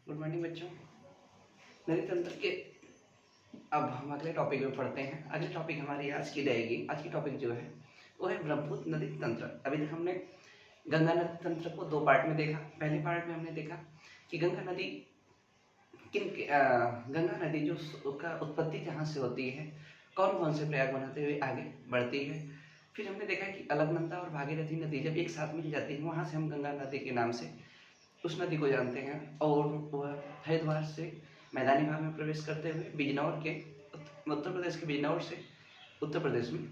Good morning बच्चों। नदी तंत्र के अब हम अगले टॉपिक में पढ़ते हैं। अगली टॉपिक हमारी आज की रहेगी। आज की टॉपिक जो है वो है ब्रह्मपुत्र नदी तंत्र। अभी तक हमने गंगा नदी तंत्र को दो पार्ट में देखा। पहले पार्ट में हमने देखा कि गंगा नदी गंगा नदी जो उसका उत्पत्ति जहाँ से होती है, कौन कौन से प्रयाग बनाते हुए आगे बढ़ती है। फिर हमने देखा कि अलकनंदा और भागीरथी नदी जब एक साथ मिल जाती है, वहाँ से हम गंगा नदी के नाम से उस नदी को जानते हैं। और वह हरिद्वार से मैदानी भाग में प्रवेश करते हुए बिजनौर के उत्तर प्रदेश के बिजनौर से उत्तर प्रदेश में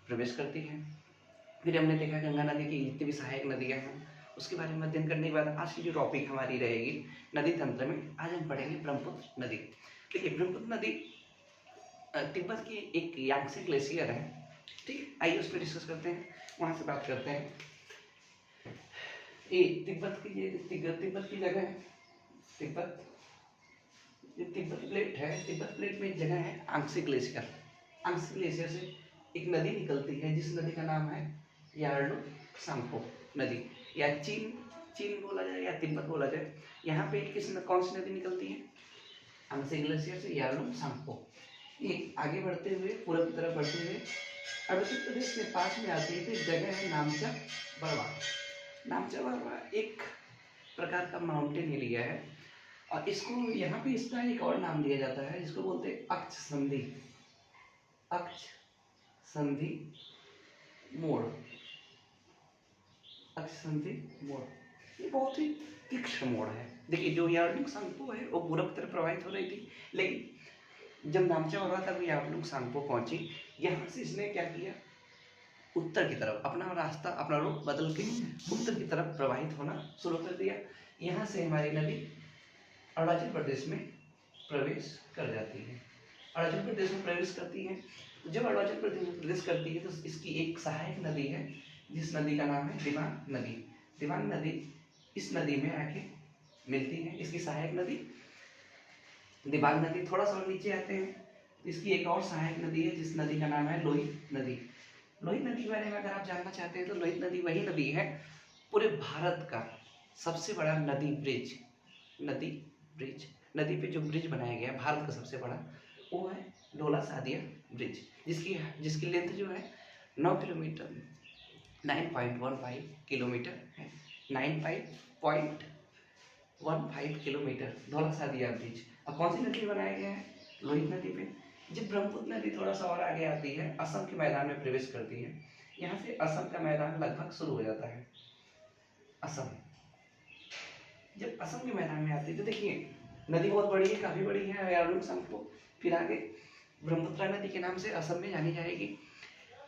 प्रवेश करती है। फिर हमने देखा गंगा नदी की जितनी भी सहायक नदियाँ हैं उसके बारे में अध्ययन करने के बाद आज की जो टॉपिक हमारी रहेगी नदी तंत्र में, आज हम पढ़ेंगे ब्रह्मपुत्र नदी। देखिए, ब्रह्मपुत्र नदी तिब्बत की एक यांगत्से ग्लेशियर है। ठीक है, आइए उस पर डिस्कस करते हैं, वहाँ से बात करते हैं। ये तिब्बत की जगह है। तिब्बत प्लेट है। तिब्बत प्लेट में एक जगह है आंग्सी ग्लेशियर। आंग्सी ग्लेशियर से एक नदी निकलती है जिस नदी का नाम है यार्लुंग सांगपो नदी, या चीन बोला जाए या तिब्बत बोला जाए। यहाँ पे कौन सी नदी निकलती है? आंग्सी ग्लेशियर से यार्लुंग सांगपो। ये आगे बढ़ते हुए पूर्व की तरफ बढ़ते हुए अरुणाचल प्रदेश के पास में आती है। तो एक जगह है नामचा बरवा। नामचा बरवा एक प्रकार का माउंटेन एरिया है और इसको यहाँ पे इसका एक और नाम दिया जाता है जिसको बोलते हैं अक्ष संधि मोड़। अक्ष संधि मोड़ ये बहुत ही तीक्ष्ण मोड़ है। देखिए, जो यार्लुंग सांगपो है वो पूर्व की तरफ प्रवाहित हो रही थी, लेकिन जब नामचा बरवा तक यार्लुंग सांगपो पहुंची, यहाँ से इसने क्या किया, उत्तर की तरफ अपना रास्ता, अपना रुख बदल के उत्तर की तरफ प्रवाहित होना शुरू कर दिया। यहाँ से हमारी नदी अरुणाचल प्रदेश में प्रवेश कर जाती है। अरुणाचल प्रदेश में प्रवेश करती है। जब अरुणाचल प्रदेश में प्रवेश करती है तो इसकी एक सहायक नदी है जिस नदी का नाम है दिबांग नदी। दिबांग नदी इस नदी में आके मिलती है। इसकी सहायक नदी दिबांग नदी। थोड़ा सा नीचे आते हैं, इसकी एक और सहायक नदी है जिस नदी का नाम है लोहित नदी। लोहित नदी के बारे में अगर आप जानना चाहते हैं तो लोहित नदी वही नदी है, पूरे भारत का सबसे बड़ा नदी पे जो ब्रिज बनाया गया भारत का सबसे बड़ा, वो है डोला सादिया ब्रिज, जिसकी लेंथ जो है 9 किलोमीटर 9.15 किलोमीटर है। 9.15 किलोमीटर डोला सादिया ब्रिज। अब कौन सी नदी बनाया गया है? लोहित नदी पे। जब ब्रह्मपुत्र नदी थोड़ा सा और आगे आती है, असम के मैदान में प्रवेश करती है। यहाँ से असम का मैदान लगभग शुरू हो जाता है। जब असम के मैदान में आती है तो देखिए, नदी बहुत बड़ी है, काफी बड़ी है यार्लुंग सांगपो। फिर आगे ब्रह्मपुत्र नदी के नाम से असम में जानी जाएगी।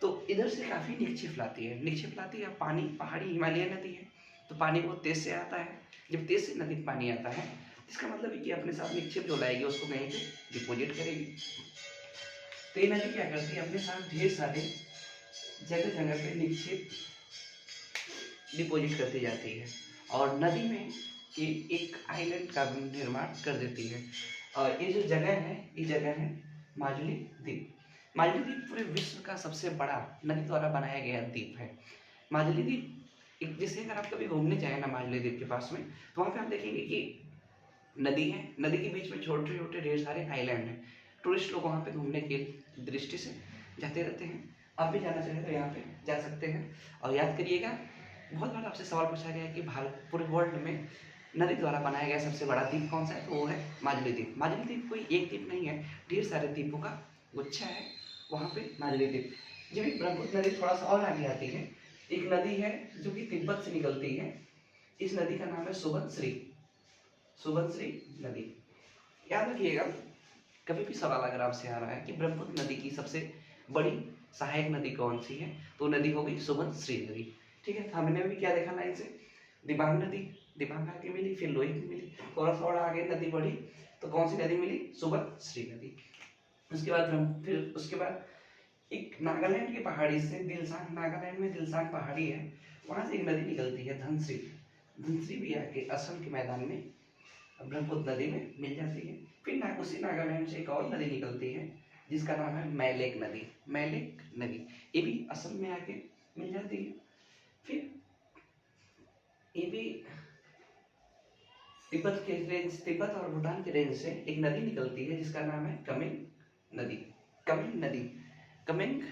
तो इधर से काफी निक्षेप लाती है पानी। पहाड़ी हिमालय नदी है तो पानी बहुत तेज से आता है। जब तेज से नदी पानी आता है इसका मतलब है कि अपने साथ निक्षेप जो लाएगी उसको कहीं पे डिपोजिट करेगी। तो ये नदी क्या करती है, अपने साथ ढेर सारे जगह जगह पे निक्षेप डिपोजिट करती जाती है और नदी में कि एक आइलैंड का निर्माण कर देती है। और ये जो जगह है माजुली द्वीप। माजुली द्वीप पूरे विश्व का सबसे बड़ा नदी द्वारा बनाया गया द्वीप है। माजुली द्वीप जैसे अगर आप कभी घूमने जाए ना माजुली द्वीप के पास में, तो वहाँ पे आप देखेंगे कि नदी है, नदी के बीच में छोटे छोटे ढेर सारे आइलैंड हैं। टूरिस्ट लोग वहाँ पे घूमने की दृष्टि से जाते रहते हैं। आप भी जाना चाहें तो यहाँ पे जा सकते हैं। और याद करिएगा, बहुत बार आपसे सवाल पूछा गया है कि भारत पूरे वर्ल्ड में नदी द्वारा बनाया गया सबसे बड़ा द्वीप कौन सा है, तो वो है माजुली द्वीप। माजुली द्वीप कोई एक द्वीप नहीं है, ढेर सारे द्वीपों का गुच्छा है वहाँ पे माजुली द्वीप। जब एक ब्रह्मपुत्र नदी थोड़ा सा और आगे आती है, एक नदी है जो कि तिब्बत से निकलती है। इस नदी का नाम है सुबनश्री नदी। याद रखिएगा, कभी भी सवाल अगर आपसे आ रहा है कि ब्रह्मपुत्र नदी की सबसे बड़ी सहायक नदी कौन सी है, तो नदी हो गई सुबनश्री नदी। ठीक है, हमने भी क्या देखा लाइन से, दिबांग आगे मिली, फिर लोहित मिली, थोड़ा सा और आगे नदी बढ़ी तो कौन सी नदी मिली? सुबनश्री नदी। उसके बाद एक नागालैंड की पहाड़ी से नागालैंड में दिलसांग पहाड़ी है, वहां से एक नदी निकलती है धनश्री भी आके असम के मैदान में ब्रह्मपुत्र नदी में मिल जाती है। फिर उसी नागालैंड से एक और नदी निकलती है जिसका नाम है मैलेक नदी। ये भी असम में आके मिल जाती है। फिर ये भी तिब्बत और भूटान के रेंज से एक नदी निकलती है जिसका नाम है कमेंग नदी। कमेंग नदी, कमेंग।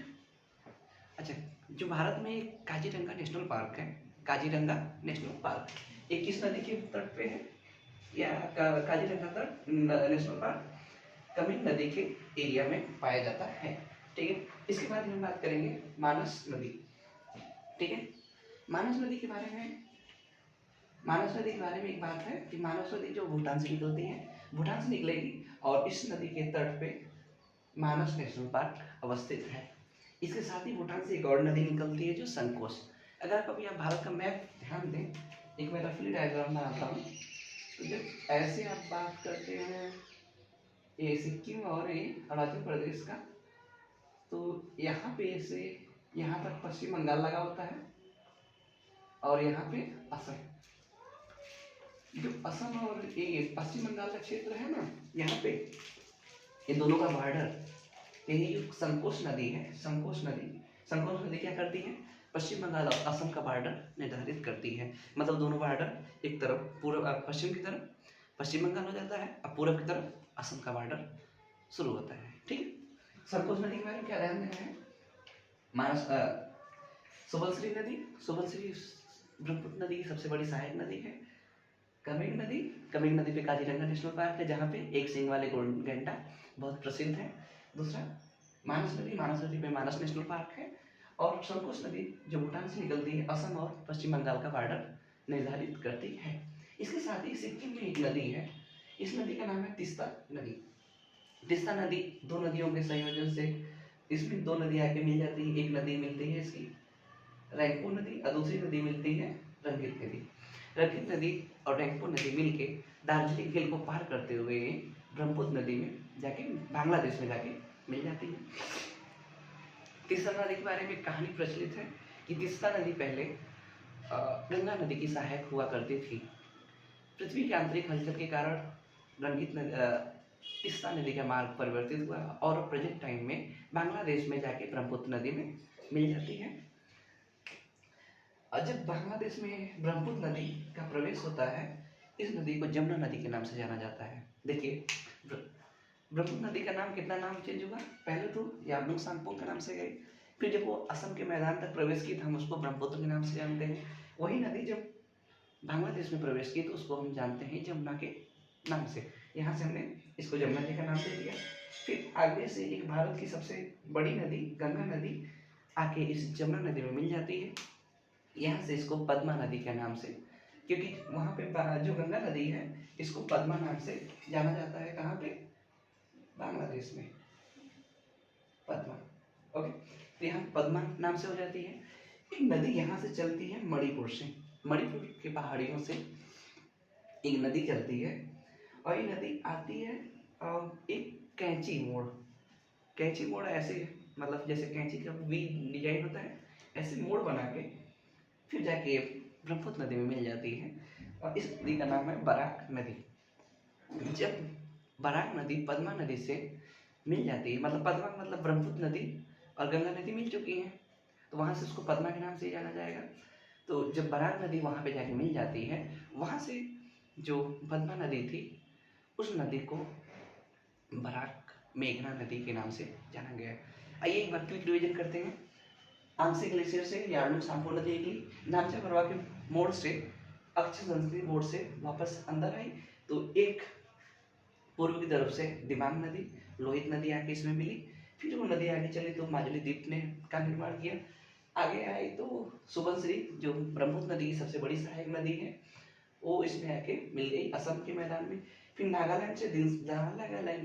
अच्छा, जो भारत में एक काजीरंगा नेशनल पार्क है, काजीरंगा नेशनल पार्क, ये किस नदी के तट पे है? या काजीरंगा तट नेशनल पार्क कमेंग नदी के एरिया में पाया जाता है। ठीक है, इसके बाद हम बात करेंगे मानस नदी। ठीक है, मानस नदी के बारे में एक बात है कि मानस नदी जो भूटान से निकलती है, भूटान से निकलेगी और इस नदी के तट पे मानस नेशनल पार्क अवस्थित है। इसके साथ ही भूटान से एक और नदी निकलती है जो संकोश। अगर कभी आप भारत का मैप ध्यान दें, एक मैं रफली डायग्राम बनाता हूँ, तो जब ऐसे आप बात करते हैं ये सिक्किम और ये अरुणाचल प्रदेश का, तो यहाँ पे से यहाँ तक पश्चिम बंगाल लगा होता है और यहाँ पे असम। जो असम और ये पश्चिम बंगाल का क्षेत्र है ना, यहाँ पे ये दोनों का बॉर्डर, यही जो संकोश नदी है, संकोश नदी क्या करती है? पश्चिम बंगाल और असम का बॉर्डर निर्धारित करती है। मतलब दोनों बॉर्डर, एक तरफ पूर्व पश्चिम की तरफ पश्चिम बंगाल हो जाता है और पूर्व की तरफ असम का बॉर्डर शुरू होता है। ठीक है, संकोश नदी के बारे में क्या ध्यान देना है? मानस सुबलश्री नदी, सुबलश्री ब्रह्मपुत्र नदी की सबसे बड़ी सहायक नदी है। कमेंग नदी पे काजीरंगा नेशनल पार्क है जहाँ पे एक सींग वाले गैंडा बहुत प्रसिद्ध है। दूसरा मानस नदी पे मानस नेशनल पार्क है। और संकोश नदी जो भूटान से निकलती है, असम और पश्चिम बंगाल का बॉर्डर निर्धारित करती है। इसके साथ ही सिक्किम में एक नदी है, इस नदी का नाम है तीस्ता नदी। तीस्ता नदी दो नदियों के संयोजन से, इसमें दो नदी आके मिल जाती है। एक नदी मिलती है इसकी रैंगपो नदी और दूसरी नदी मिलती है रंगीत नदी। रंगीत नदी और रैंगपो नदी मिलके दार्जिलिंग हिल को पार करते हुए ब्रह्मपुत्र नदी में जाके बांग्लादेश में जाके मिल जाती है। तीस्ता नदी के बारे में एक कहानी प्रचलित है कि तीस्ता नदी पहले गंगा नदी की सहायक हुआ करती थी। पृथ्वी के आंतरिक हलचल के कारण तीस्ता नदी का मार्ग परिवर्तित हुआ और प्रेजेंट टाइम में बांग्लादेश में जाके ब्रह्मपुत्र नदी में मिल जाती है। जब बांग्लादेश में ब्रह्मपुत्र नदी का प्रवेश होता है, इस नदी को जमुना नदी के नाम से जाना जाता है। देखिए, ब्रह्मपुत्र नदी का नाम कितना नाम चेंज हुआ? पहले तो याबलुंग सांगपो के नाम से गई, फिर जब वो असम के मैदान तक प्रवेश की तो हम उसको ब्रह्मपुत्र के नाम से जानते हैं। वही नदी जब बांग्लादेश में प्रवेश की तो उसको हम जानते हैं जमुना के नाम से। यहाँ से हमने इसको जमुना जी का नाम दे दिया। फिर आगे से एक भारत की सबसे बड़ी नदी गंगा नदी आके इस जमुना नदी में मिल जाती है। यहाँ से इसको पद्मा नदी के नाम से, क्योंकि वहाँ पे जो गंगा नदी है इसको पद्मा नाम से जाना जाता है। कहाँ पे? बांग्लादेश में पद्मा। ओके, तो यहाँ पद्मा नाम से हो जाती है। एक नदी यहाँ से चलती है मणिपुर से, मणिपुर के पहाड़ियों से एक नदी चलती है और ये नदी आती है एक कैंची मोड़ ऐसे, मतलब जैसे कैंची का वी डिजाइन होता है, ऐसे मोड़ बना के फिर जाके ब्रह्मपुत्र नदी में मिल जाती है। और इस नदी का नाम है बराक नदी। जब बराक नदी पद्मा नदी से मिल जाती है, मतलब पद्मा मतलब ब्रह्मपुत्र नदी और गंगा नदी मिल चुकी हैं, तो वहाँ से उसको पद्मा के नाम से जाना जाएगा। तो जब बराक नदी वहाँ पे जाके मिल जाती है, वहाँ से जो पद्मा नदी थी उस नदी को बराक मेघना नदी के नाम से जाना गया। आइए एक बार क्विक रिवीजन करते हैं। आंगसे ग्लेशियर से यार्लुंग सांगपो नदी निकली, नामचा बरवा के मोड़ से अक्षय संस्कृति मोड़ से वापस अंदर आई, तो एक पूर्व की तरफ से दिबांग नदी, लोहित नदी आके इसमें मिली। फिर वो नदी आगे चली तो माजुली द्वीप ने का निर्माण किया। आगे आई तो सुबनसिरी जो ब्रह्मपुत्र नदी की सबसे बड़ी सहायक नदी है, वो इसमें आके मिल गई असम के मैदान में। फिर नागालैंड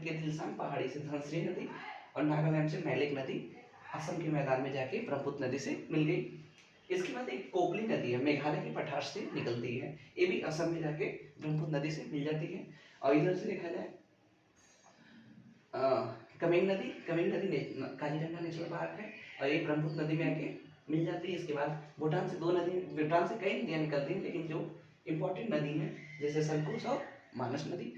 के दिलसांग पहाड़ी से धनसिरी नदी और नागालैंड से मैलिक नदी असम के मैदान में जाके ब्रह्मपुत्र नदी से मिल गई। इसके बाद एक कोकली नदी है, मेघालय के पठार से निकलती है, ये भी असम में जाके ब्रह्मपुत्र नदी से मिल जाती है। और इधर से देखा जाए कमेंग नदी काजीरंगा नेशनल पार्क है और ये ब्रह्मपुत्र नदी में आके मिल जाती है। इसके बाद भूटान से कई नदियाँ निकलती हैं, लेकिन जो इम्पोर्टेंट नदी है जैसे संकोश और मानस नदी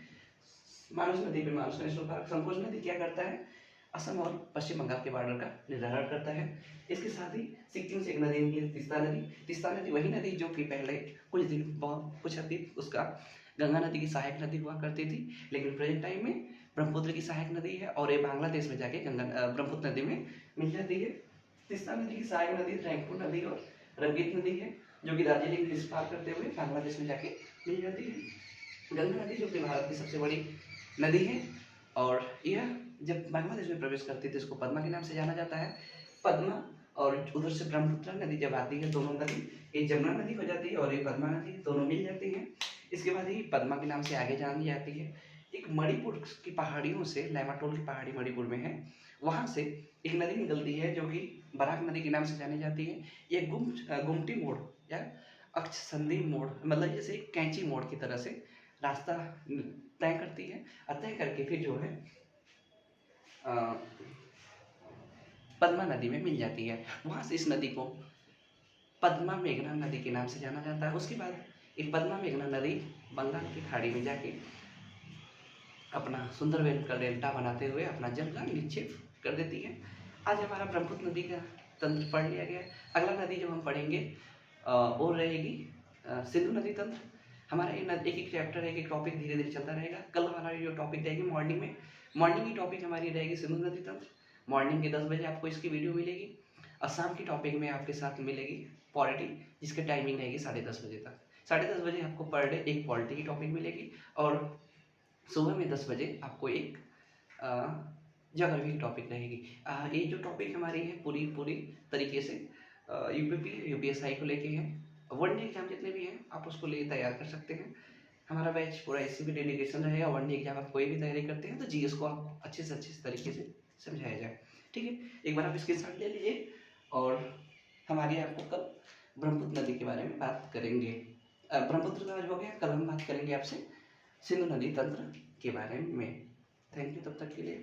पे मानस नेशनल पार्क। संकोश नदी क्या करता है? असम और पश्चिम बंगाल के बॉर्डर का निर्धारण करता है। इसके साथ ही सिक्किम से एक नदी निकली तीस्ता नदी वही नदी जो कि पहले कुछ अतीत उसका गंगा नदी की सहायक नदी हुआ करती थी, लेकिन प्रेजेंट टाइम में ब्रह्मपुत्र की सहायक नदी है और ये बांग्लादेश में जाके ब्रह्मपुत्र नदी में मिल जाती है। तीसरा नदी की सहायक नदी रैंकपुर नदी और रंगीत नदी है, जो कि दार्जिलिंग हिल्स पार करते हुए बांग्लादेश में जाके मिल जाती है। गंगा नदी जो कि भारत की सबसे बड़ी नदी है और यह जब बांग्लादेश में प्रवेश करती है तो इसको पद्मा के नाम से जाना जाता है। पद्मा और उधर से ब्रह्मपुत्र नदी जब आती है, दोनों नदी, एक जमुना नदी हो जाती है और एक पद्मा नदी, दोनों मिल जाती हैं। इसके बाद ही पद्मा के नाम से आगे जानी जाती है। एक मणिपुर की पहाड़ियों से, लैमाटोल की पहाड़ी मणिपुर में है, वहाँ से एक नदी निकलती है जो कि बराक नदी के नाम से जानी जाती है। ये गुमटी मोड़ या अक्ष संधि मोड़, मतलब जैसे एक कैंची मोड़ की तरह से रास्ता तय करती है और तय करके फिर जो है पद्मा नदी में मिल जाती है। वहाँ से इस नदी को पद्मा मेघना नदी के नाम से जाना जाता है। उसके बाद एक पद्मा मेघना नदी बंगाल की खाड़ी में जाके अपना सुंदरबन का डेल्टा बनाते हुए अपना जल का निक्षेप कर देती है। आज हमारा ब्रह्मपुत्र नदी का तंत्र पढ़ लिया गया। अगला नदी जो हम पढ़ेंगे वो रहेगी सिंधु नदी तंत्र। हमारा ये एक एक चैप्टर, एक एक टॉपिक धीरे धीरे चलता रहेगा। कल हमारी जो टॉपिक रहेगी मॉर्निंग में, मॉर्निंग की टॉपिक हमारी रहेगी सिंधु नदी तंत्र। मॉर्निंग के 10 बजे आपको इसकी वीडियो मिलेगी और शाम की टॉपिक में आपके साथ मिलेगी पॉलिटी, जिसकी टाइमिंग रहेगी 10:30 बजे तक। 10:30 बजे आपको पर डे एक पॉलिटी की टॉपिक मिलेगी और सुबह में 10 बजे आपको एक ज्योग्राफी की टॉपिक रहेगी। ये जो टॉपिक हमारी है पूरी तरीके से यूपीपी यूपीएसआई को लेके है। वन डे एग्जाम जितने भी हैं आप उसको ले तैयार कर सकते हैं। हमारा बैच पूरा इसी में डेडिकेशन रहेगा। वन डे एग्जाम आप कोई भी तैयारी करते हैं तो जीएस को आप अच्छे से तरीके से समझाया जाए। ठीक है, एक बार आप स्क्रीनशॉट ले लीजिए और हमारी आपको कल ब्रह्मपुत्र नदी के बारे में बात करेंगे। ब्रह्मपुत्र का आज हो गया, कल हम बात करेंगे आपसे सिंधु नदी तंत्र के बारे में। थैंक यू तब तक के लिए।